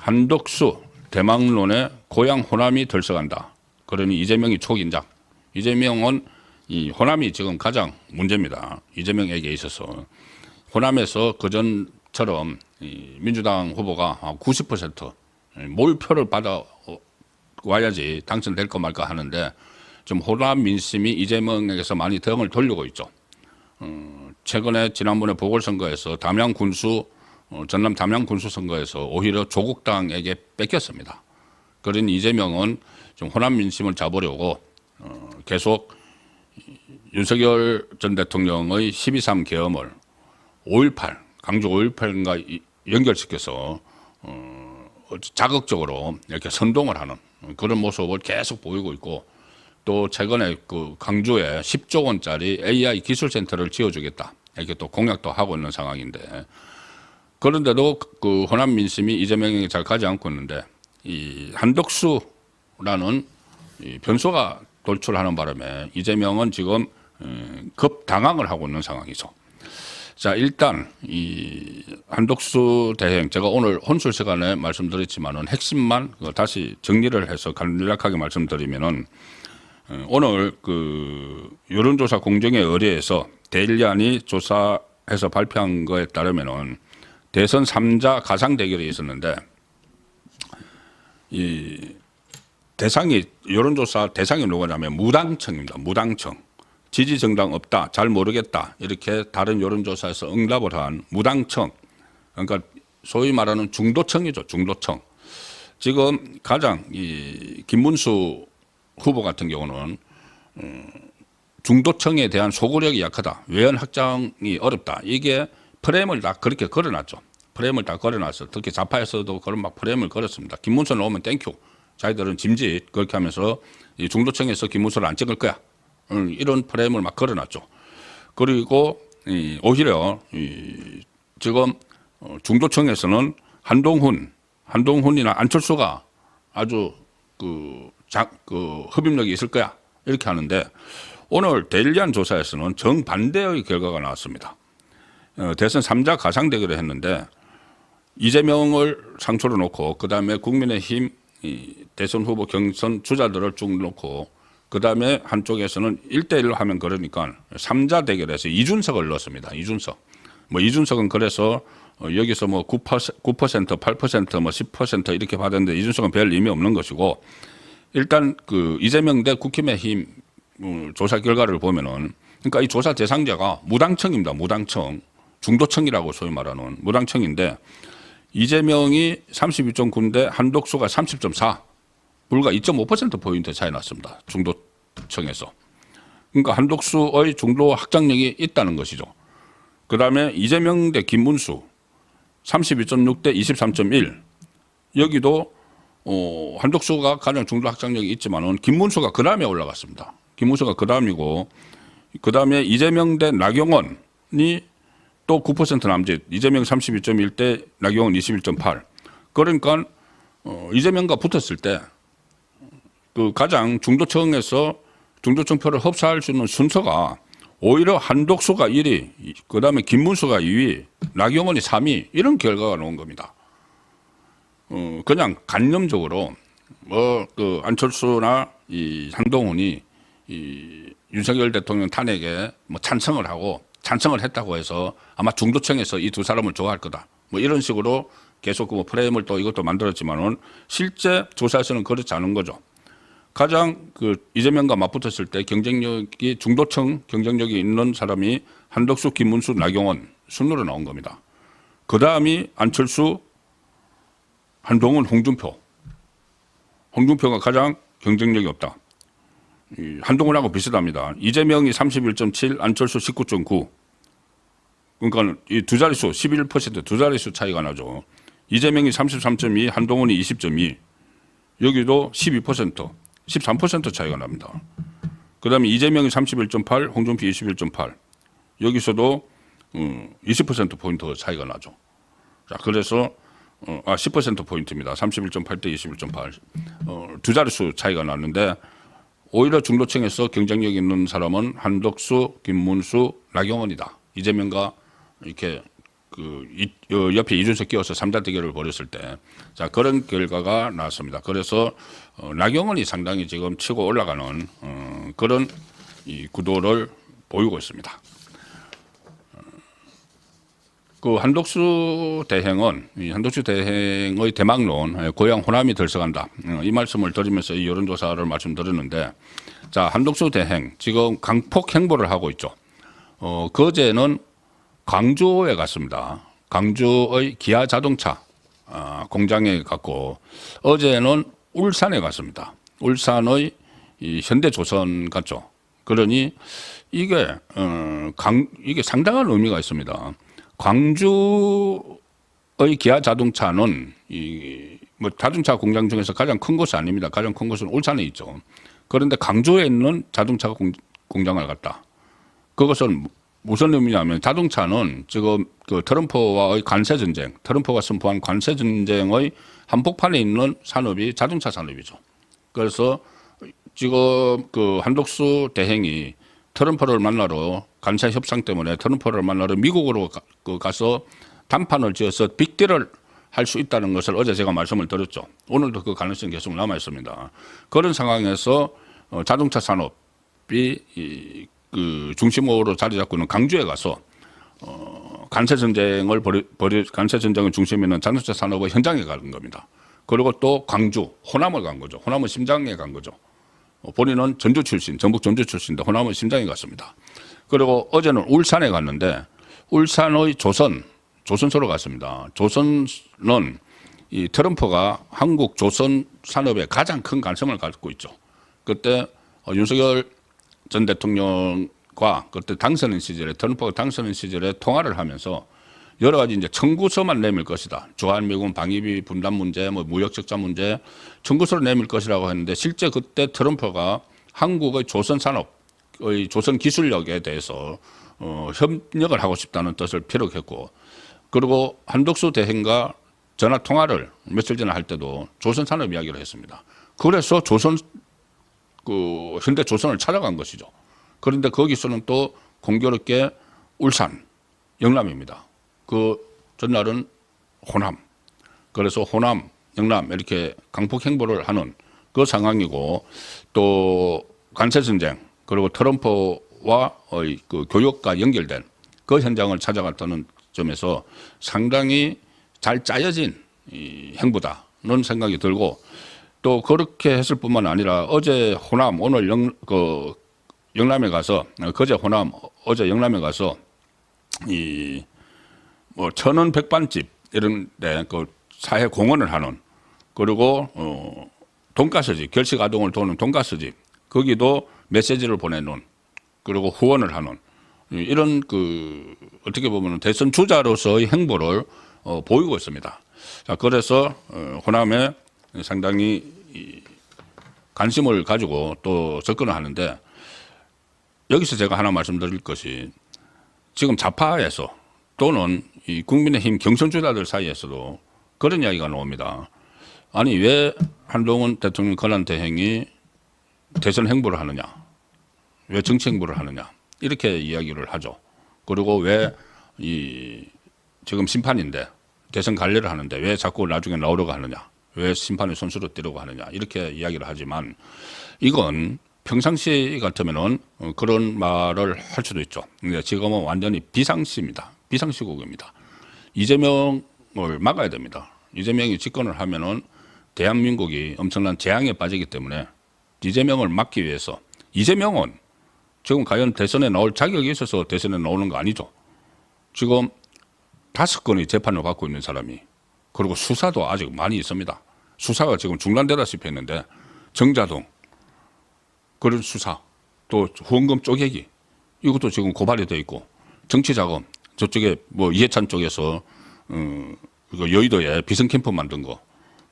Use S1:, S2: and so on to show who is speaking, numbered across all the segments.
S1: 한덕수 대망론에 고향 호남이 들썩한다. 그러니 이재명이 촉인자. 이재명은 이 호남이 지금 가장 문제입니다. 이재명에게 있어서 호남에서 그전처럼 이 민주당 후보가 90% 몰표를 받아 와야지 당선될까 말까 하는데 지금 호남 민심이 이재명에게서 많이 등을 돌리고 있죠. 최근에 지난번에 보궐선거에서 담양 군수 전남 담양 군수 선거에서 오히려 조국당에게 뺏겼습니다. 그러니 이재명은 좀 호남 민심을 잡으려고 계속 윤석열 전 대통령의 12.3 계엄을 5.18 강조 5.18과 연결시켜서 자극적으로 이렇게 선동을 하는 그런 모습을 계속 보이고 있고, 또 최근에 그 강주에 10조 원짜리 AI 기술센터를 지어주겠다 이렇게 또 공약도 하고 있는 상황인데, 그런데도 그 호남 민심이 이재명에게 잘 가지 않고 있는데 이 한덕수라는 이 변수가 돌출하는 바람에 이재명은 지금 급당황을 하고 있는 상황이죠. 자, 일단 이 한덕수 대행 제가 오늘 혼술 시간에 말씀드렸지만은 핵심만 다시 정리를 해서 간략하게 말씀드리면은 오늘 그 여론조사 공정의 의뢰에서 대일련이 조사해서 발표한 거에 따르면은 대선 3자 가상 대결이 있었는데 이 대상이 여론조사 대상이 누구냐면 무당청입니다. 무당청. 지지 정당 없다, 잘 모르겠다 이렇게 다른 여론조사에서 응답을 한 무당청, 그러니까 소위 말하는 중도청이죠. 중도청. 지금 가장 이 김문수 후보 같은 경우는 중도청에 대한 소구력이 약하다, 외연 확장이 어렵다, 이게 프레임을 다 그렇게 걸어놨죠. 프레임을 다 걸어놨어. 특히 좌파에서도 그런 막 프레임을 걸었습니다. 김문수 나오면 땡큐, 자기들은 짐짓 그렇게 하면서 이 중도청에서 김문수를 안 찍을 거야, 이런 프레임을 막 걸어놨죠. 그리고 오히려 지금 중도청에서는 한동훈이나 안철수가 아주 그 흡입력이 있을 거야 이렇게 하는데, 오늘 데일리안 조사에서는 정반대의 결과가 나왔습니다. 대선 3자 가상 대결을 했는데 이재명을 상초로 놓고 그다음에 국민의힘 대선 후보 경선 주자들을 쭉 놓고 그다음에 한쪽에서는 1대1로 하면 그러니까 3자 대결에서 이준석을 넣었습니다. 이준석은 그래서 여기서 뭐 9%, 8%, 뭐 10% 이렇게 받았는데 이준석은 별 의미 없는 것이고, 일단 그 이재명 대 국힘의힘 조사 결과를 보면은, 그러니까 이 조사 대상자가 무당청입니다. 무당청. 중도청이라고 소위 말하는 무당청인데 이재명이 32.9인데 한덕수가 30.4. 불과 2.5%포인트 차이 났습니다. 중도청에서. 그러니까 한덕수의 중도 확장력이 있다는 것이죠. 그 다음에 이재명 대 김문수 32.6 대 23.1. 여기도 한덕수가 가장 중도 확장력이 있지만은 김문수가 그 다음에 올라갔습니다. 김문수가 그 다음이고, 그 다음에 이재명 대 나경원이 또 9% 남짓. 이재명 32.1 대 나경원 21.8. 그러니까 이재명과 붙었을 때 그 가장 중도청에서 중도청 표를 흡수할 수 있는 순서가 오히려 한덕수가 1위, 그 다음에 김문수가 2위, 나경원이 3위, 이런 결과가 나온 겁니다. 그냥 간념적으로 그 안철수나 이 한동훈이 이 윤석열 대통령 탄핵에 뭐 찬성을 했다고 해서 아마 중도청에서 이 두 사람을 좋아할 거다, 뭐 이런 식으로 계속 그 프레임을 또 이것도 만들었지만은 실제 조사에서는 그렇지 않은 거죠. 가장 그 이재명과 맞붙었을 때 경쟁력이 중도청 경쟁력이 있는 사람이 한덕수, 김문수, 나경원 순으로 나온 겁니다. 그 다음이 안철수, 한동훈, 홍준표. 홍준표가 가장 경쟁력이 없다. 한동훈하고 비슷합니다. 이재명이 31.7, 안철수 19.9. 그러니까 이 두 자릿수 11% 두 자릿수 차이가 나죠. 이재명이 33.2, 한동훈이 20.2. 여기도 12%, 13% 차이가 납니다. 그 다음에 이재명이 31.8, 홍준표 21.8. 여기서도 20%포인트 차이가 나죠. 자, 그래서 10%포인트입니다. 31.8 대 21.8. 두 자릿수 차이가 나는데 오히려 중도층에서 경쟁력 있는 사람은 한덕수, 김문수, 나경원이다. 이재명과 이렇게 옆에 이준석 끼워서 3자 대결을 벌였을 때, 자, 그런 결과가 나왔습니다. 그래서, 나경원이 상당히 지금 치고 올라가는, 그런 이 구도를 보이고 있습니다. 그 한독수 대행은, 이 한독수 대행의 대망론, 고향 호남이 들썩한다. 이 말씀을 드리면서 이 여론조사를 말씀드렸는데, 자, 한독수 대행, 지금 강폭 행보를 하고 있죠. 그제는 광주에 갔습니다. 광주의 기아 자동차 공장에 갔고, 어제는 울산에 갔습니다. 울산의 이 현대조선 갔죠. 그러니 이게 이게 상당한 의미가 있습니다. 광주의 기아 자동차는 뭐 자동차 공장 중에서 가장 큰 곳이 아닙니다. 가장 큰 곳은 울산에 있죠. 그런데 광주에 있는 자동차 공장을 갔다. 그것은 무슨 의미냐면 자동차는 지금 그 트럼프와의 관세 전쟁, 트럼프가 선포한 관세 전쟁의 한복판에 있는 산업이 자동차 산업이죠. 그래서 지금 그 한독수 대행이 트럼프를 만나러 관세 협상 때문에 트럼프를 만나러 미국으로 가서 단판을 지어서 빅딜을 할 수 있다는 것을 어제 제가 말씀을 드렸죠. 오늘도 그 가능성이 계속 남아 있습니다. 그런 상황에서 자동차 산업이 그 중심으로 자리 잡고 있는 광주에 가서 관세 전쟁을 관세 전쟁의 중심에 있는 자동차 산업의 현장에 가는 겁니다. 그리고 또 광주, 호남을 간 거죠. 호남은 심장에 간 거죠. 본인은 전주 출신, 전북 전주 출신인데 호남은 심장에 갔습니다. 그리고 어제는 울산에 갔는데 울산의 조선소로 갔습니다. 조선은 이 트럼프가 한국 조선 산업에 가장 큰 관심을 갖고 있죠. 그때 윤석열 전 대통령과 그때 당선인 시절에 트럼프가 당선인 시절에 통화를 하면서 여러 가지 이제 청구서만 내밀 것이다. 주한미군 방위비 분담 문제, 뭐 무역 적자 문제 청구서를 내밀 것이라고 했는데 실제 그때 트럼프가 한국의 조선 산업의 조선 기술력에 대해서 협력을 하고 싶다는 뜻을 피력했고, 그리고 한독수 대행과 전화 통화를 며칠 전에 할 때도 조선 산업 이야기를 했습니다. 그래서 현대 조선을 찾아간 것이죠. 그런데 거기서는 또 공교롭게 울산, 영남입니다. 그 전날은 호남. 그래서 호남, 영남 이렇게 강폭 행보를 하는 그 상황이고, 또 관세 전쟁 그리고 트럼프와의 그 교역과 연결된 그 현장을 찾아갔다는 점에서 상당히 잘 짜여진 이 행보다는 생각이 들고, 또 그렇게 했을 뿐만 아니라 어제 호남, 오늘 영남에 가서, 그제 호남, 어제 영남에 가서 뭐 천원 백반집 이런 데 그 사회 공헌을 하는, 그리고 돈가스집, 결식 아동을 도우는 돈가스집, 거기도 메시지를 보내는, 그리고 후원을 하는 이런 그 어떻게 보면 대선 주자로서의 행보를 보이고 있습니다. 자, 그래서 호남에 상당히 관심을 가지고 또 접근을 하는데, 여기서 제가 하나 말씀드릴 것이, 지금 좌파에서 또는 이 국민의힘 경선주자들 사이에서도 그런 이야기가 나옵니다. 아니, 왜 한동훈 대통령 권한 대행이 대선 행보를 하느냐, 왜 정치 행보를 하느냐, 이렇게 이야기를 하죠. 그리고 왜 지금 심판인데 대선 관리를 하는데 왜 자꾸 나중에 나오려고 하느냐, 왜 심판을 손수로 뛰려고 하느냐, 이렇게 이야기를 하지만, 이건 평상시 같으면은 그런 말을 할 수도 있죠. 근데 지금은 완전히 비상시입니다. 비상시국입니다. 이재명을 막아야 됩니다. 이재명이 집권을 하면은 대한민국이 엄청난 재앙에 빠지기 때문에 이재명을 막기 위해서, 이재명은 지금 과연 대선에 나올 자격이 있어서 대선에 나오는 거 아니죠. 지금 5건의 재판을 받고 있는 사람이, 그리고 수사도 아직 많이 있습니다. 수사가 지금 중단되다시피 했는데, 정자동 그런 수사, 또 후원금 쪼개기, 이것도 지금 고발이 돼 있고, 정치자금 저쪽에 뭐 이해찬 쪽에서 여의도에 비선캠프 만든 거,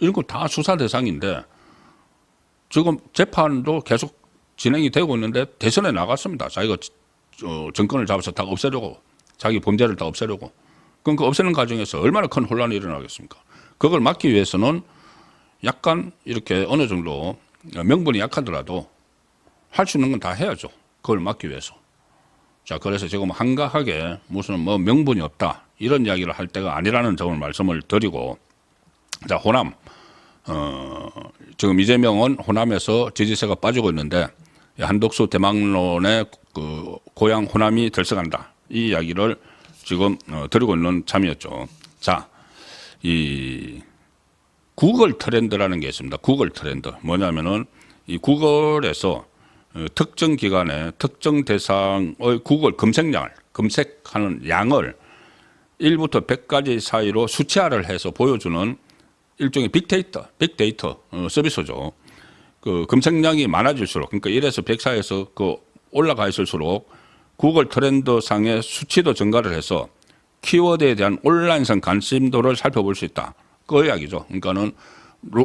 S1: 이런 거 다 수사 대상인데 지금 재판도 계속 진행이 되고 있는데 대선에 나갔습니다. 자기가 정권을 잡아서 다 없애려고, 자기 범죄를 다 없애려고. 그럼 그 없애는 과정에서 얼마나 큰 혼란이 일어나겠습니까? 그걸 막기 위해서는 약간 이렇게 어느 정도 명분이 약하더라도 할 수 있는 건 다 해야죠. 그걸 막기 위해서. 자, 그래서 지금 한가하게 무슨 뭐 명분이 없다 이런 이야기를 할 때가 아니라는 점을 말씀을 드리고, 자, 호남, 지금 이재명은 호남에서 지지세가 빠지고 있는데 한독수 대망론의 그 고향 호남이 들썩한다 이 이야기를 지금 드리고 있는 참이었죠. 자, 이 구글 트렌드라는 게 있습니다. 구글 트렌드 뭐냐면은 이 구글에서 특정 기간에 특정 대상의 구글 검색량을 검색하는 양을 1부터 100까지 사이로 수치화를 해서 보여주는 일종의 빅데이터 서비스죠. 그 검색량이 많아질수록, 그러니까 1에서 100 사이에서 그 올라가 있을수록 구글 트렌드 상의 수치도 증가를 해서 키워드에 대한 온라인성 관심도를 살펴볼 수 있다. 그 이야기죠. 그러니까는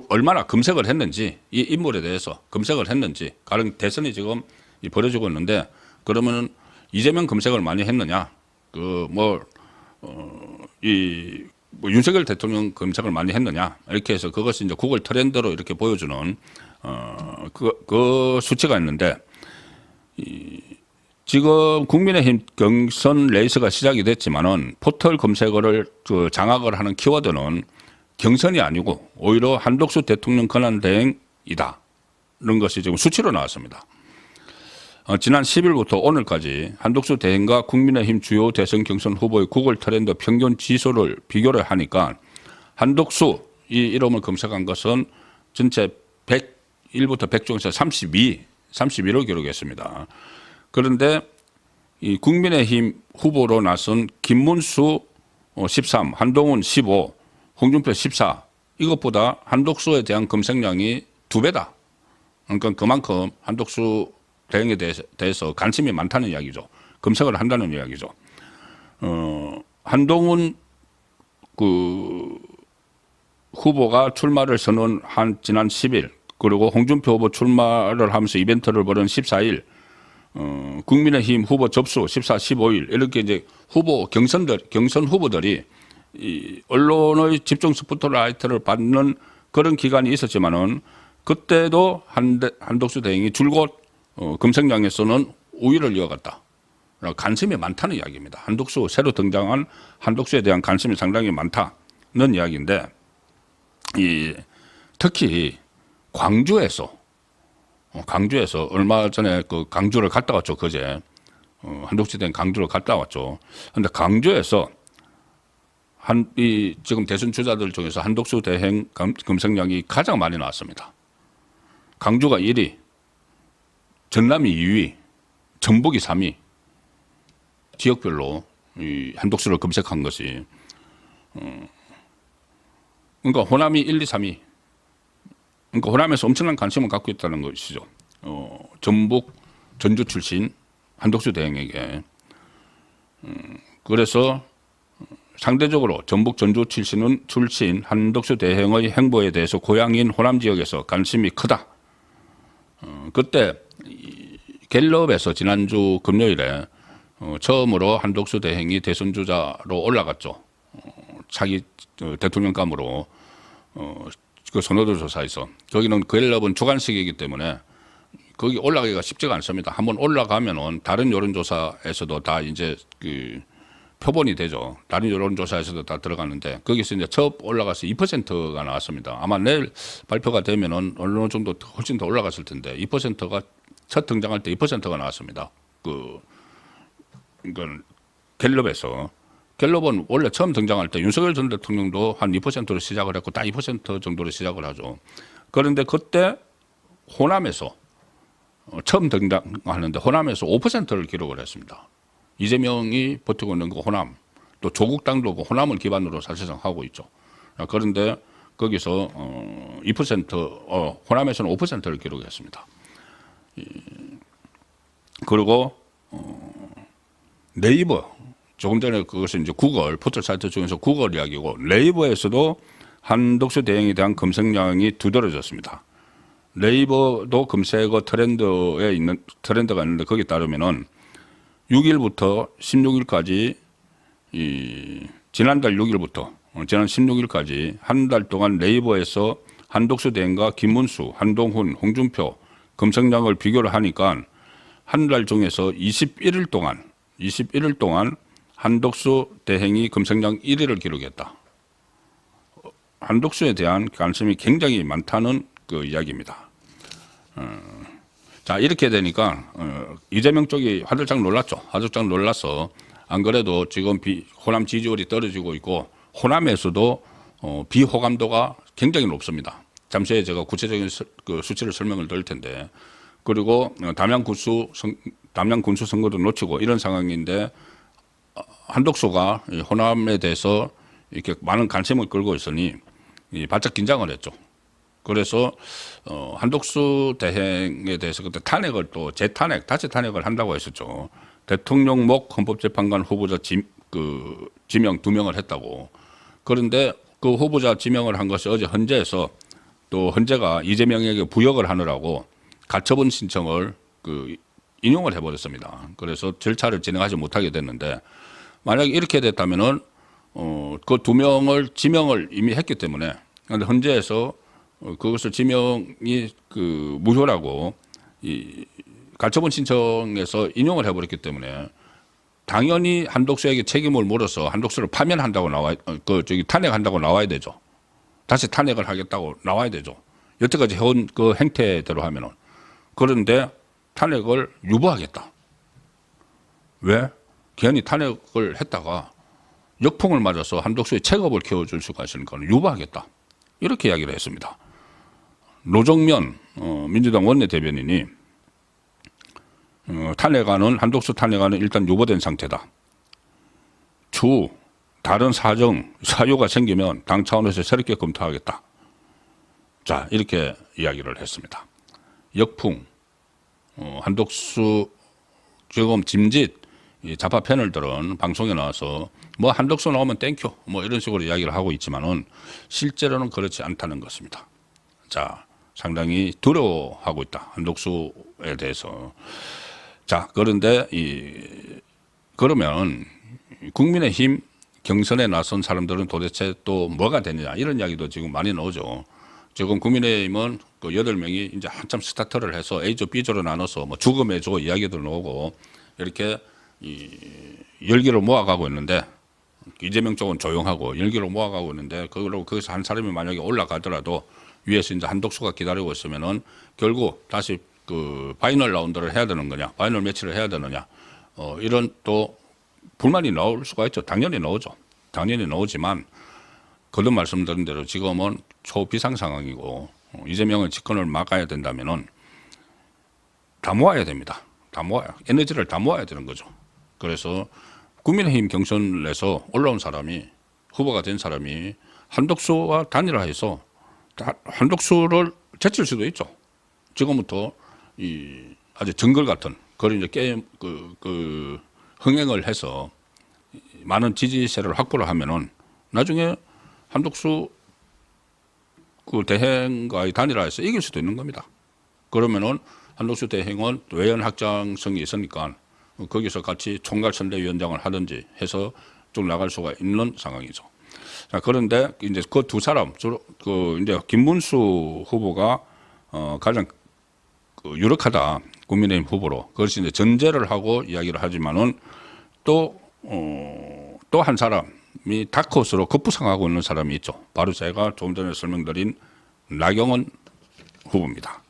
S1: 얼마나 검색을 했는지, 이 인물에 대해서 검색을 했는지, 가령 대선이 지금 벌어지고 있는데, 그러면은 이재명 검색을 많이 했느냐, 윤석열 대통령 검색을 많이 했느냐, 이렇게 해서 그것이 이제 구글 트렌드로 이렇게 보여주는, 그 수치가 있는데, 지금 국민의힘 경선 레이스가 시작이 됐지만은 포털 검색어를 장악을 하는 키워드는 경선이 아니고 오히려 한독수 대통령 권한대행이다. 이런 것이 지금 수치로 나왔습니다. 지난 10일부터 오늘까지 한독수 대행과 국민의힘 주요 대선 경선 후보의 구글 트렌드 평균 지수를 비교를 하니까 한독수 이 이름을 검색한 것은 전체 101부터 100 중에서 32를 기록했습니다. 그런데 이 국민의힘 후보로 나선 김문수 13, 한동훈 15, 홍준표 14 이것보다 한독수에 대한 검색량이 2배다. 그러니까 그만큼 한독수 대행에 대해서 관심이 많다는 이야기죠. 검색을 한다는 이야기죠. 한동훈 그 후보가 출마를 선언한 지난 10일, 그리고 홍준표 후보 출마를 하면서 이벤트를 벌인 14일, 국민의힘 후보 접수 14, 15일 이렇게 이제 경선 후보들이 이 언론의 집중 스포트라이트를 받는 그런 기간이 있었지만은 그때도 한독수 대행이 줄곧 검색량에서는 우위를 이어갔다. 관심이 많다는 이야기입니다. 한독수 새로 등장한 한독수에 대한 관심이 상당히 많다는 이야기인데, 특히 광주에서 얼마 전에 그 강주를 갔다 왔죠. 그제 한독수 대행 강주를 갔다 왔죠. 그런데 강주에서 지금 대선 주자들 중에서 한독수 대행 검색량이 가장 많이 나왔습니다. 강주가 1위, 전남이 2위, 전북이 3위. 지역별로 이 한독수를 검색한 것이, 그러니까 호남이 1, 2, 3위. 그러니까 호남에서 엄청난 관심을 갖고 있다는 것이죠. 전북, 전주 출신 한독수 대행에게. 그래서 상대적으로 전북, 전주 출신 한독수 대행의 행보에 대해서 고향인 호남 지역에서 관심이 크다. 그때 갤럽에서 지난주 금요일에 처음으로 한독수 대행이 대선 주자로 올라갔죠. 차기 대통령감으로 그 선호도 조사에서. 거기는 갤럽은 주관식이기 때문에 거기 올라가기가 쉽지가 않습니다. 한번 올라가면은 다른 여론조사에서도 다 이제 그 표본이 되죠. 다른 여론조사에서도 다 들어갔는데 거기서 이제 처음 올라가서 2%가 나왔습니다. 아마 내일 발표가 되면은 어느 정도 훨씬 더 올라갔을 텐데 2%가 첫 등장할 때 2%가 나왔습니다. 이건 갤럽에서. 갤럽은 원래 처음 등장할 때 윤석열 전 대통령도 한 2%로 시작을 했고 딱 2% 정도로 시작을 하죠. 그런데 그때 호남에서 처음 등장하는데 호남에서 5%를 기록을 했습니다. 이재명이 버티고 있는 거 호남, 또 조국당도 그 호남을 기반으로 사실상 하고 있죠. 그런데 거기서 2%, 호남에서는 5%를 기록했습니다. 그리고 네이버, 조금 전에 그것은 이제 구글 포털 사이트 중에서 구글 이야기고, 네이버에서도 한독수 대행에 대한 검색량이 두드러졌습니다. 네이버도 검색어 트렌드가 있는데 거기에 따르면은 6일부터 16일까지 지난달 6일부터 지난 16일까지 한 달 동안 네이버에서 한독수 대행과 김문수, 한동훈, 홍준표 검색량을 비교를 하니까 한 달 중에서 21일 동안 21일 동안 한독수 대행이 검색량 1위를 기록했다. 한독수에 대한 관심이 굉장히 많다는 그 이야기입니다. 자, 이렇게 되니까 이재명 쪽이 화들짝 놀랐죠. 화들짝 놀라서 안 그래도 지금 호남 지지율이 떨어지고 있고 호남에서도 비호감도가 굉장히 높습니다. 잠시 후에 제가 구체적인 그 수치를 설명을 드릴 텐데, 그리고 담양 군수 선거도 놓치고 이런 상황인데 한독수가 호남에 대해서 이렇게 많은 관심을 끌고 있으니 바짝 긴장을 했죠. 그래서 한독수 대행에 대해서 그때 탄핵을 또 재탄핵, 다시 탄핵을 한다고 했었죠. 대통령목 헌법재판관 후보자 지명 2명을 했다고. 그런데 그 후보자 지명을 한 것이 어제 헌재에서 또 헌재가 이재명에게 부역을 하느라고 가처분 신청을 인용을 해버렸습니다. 그래서 절차를 진행하지 못하게 됐는데, 만약에 이렇게 됐다면은 그 2명을 지명을 이미 했기 때문에, 그런데 헌재에서 그것을 지명이 무효라고 이 가처분 신청에서 인용을 해버렸기 때문에 당연히 한독수에게 책임을 물어서 한독수를 파면한다고 탄핵한다고 나와야 되죠. 다시 탄핵을 하겠다고 나와야 되죠. 여태까지 해온 그 행태대로 하면은. 그런데 탄핵을 유보하겠다. 왜? 괜히 탄핵을 했다가 역풍을 맞아서 한독수의 체급을 키워줄 수가 있으니까 유보하겠다. 이렇게 이야기를 했습니다. 노정면 민주당 원내대변인이 한독수 탄핵안은 일단 유보된 상태다. 추후 다른 사유가 생기면 당 차원에서 새롭게 검토하겠다. 자, 이렇게 이야기를 했습니다. 역풍, 한독수 지금 짐짓 좌파 패널들은 방송에 나와서 뭐 한독수 나오면 땡큐 뭐 이런 식으로 이야기를 하고 있지만은 실제로는 그렇지 않다는 것입니다. 자, 상당히 두려워하고 있다. 한독수에 대해서. 자, 그런데 그러면 국민의힘 경선에 나선 사람들은 도대체 또 뭐가 되느냐 이런 이야기도 지금 많이 나오죠. 지금 국민의힘은 그 8명이 이제 한참 스타트를 해서 A조, B조로 나눠서 뭐 죽음의 조 이야기도 나오고 이렇게 열기를 모아가고 있는데, 이재명 쪽은 조용하고 열기를 모아가고 있는데, 거기서 한 사람이 만약에 올라가더라도 위에서 이제 한독수가 기다리고 있으면은 결국 다시 그 파이널 라운드를 해야 되는 거냐, 파이널 매치를 해야 되느냐, 이런 또 불만이 나올 수가 있죠. 당연히 나오죠. 당연히 나오지만 거듭 말씀드린 대로 지금은 초비상 상황이고 이재명의 집권을 막아야 된다면은 다 모아야 됩니다. 다 모아야, 에너지를 다 모아야 되는 거죠. 그래서 국민의힘 경선에서 올라온 사람이, 후보가 된 사람이 한독수와 단일화해서 한독수를 제칠 수도 있죠. 지금부터 아주 정글 같은 그런 이제 게임 흥행을 해서 많은 지지세를 확보를 하면은 나중에 한독수 대행과의 단일화에서 이길 수도 있는 겁니다. 그러면은 한독수 대행은 외연 확장성이 있으니까 거기서 같이 총괄선대위원장을 하든지 해서 쭉 나갈 수가 있는 상황이죠. 자, 그런데 이제 그 두 사람, 이제 김문수 후보가 가장 유력하다, 국민의힘 후보로. 그것이 이제 전제를 하고 이야기를 하지만은 또 한 사람이 다크호스로 급부상하고 있는 사람이 있죠. 바로 제가 조금 전에 설명드린 나경원 후보입니다.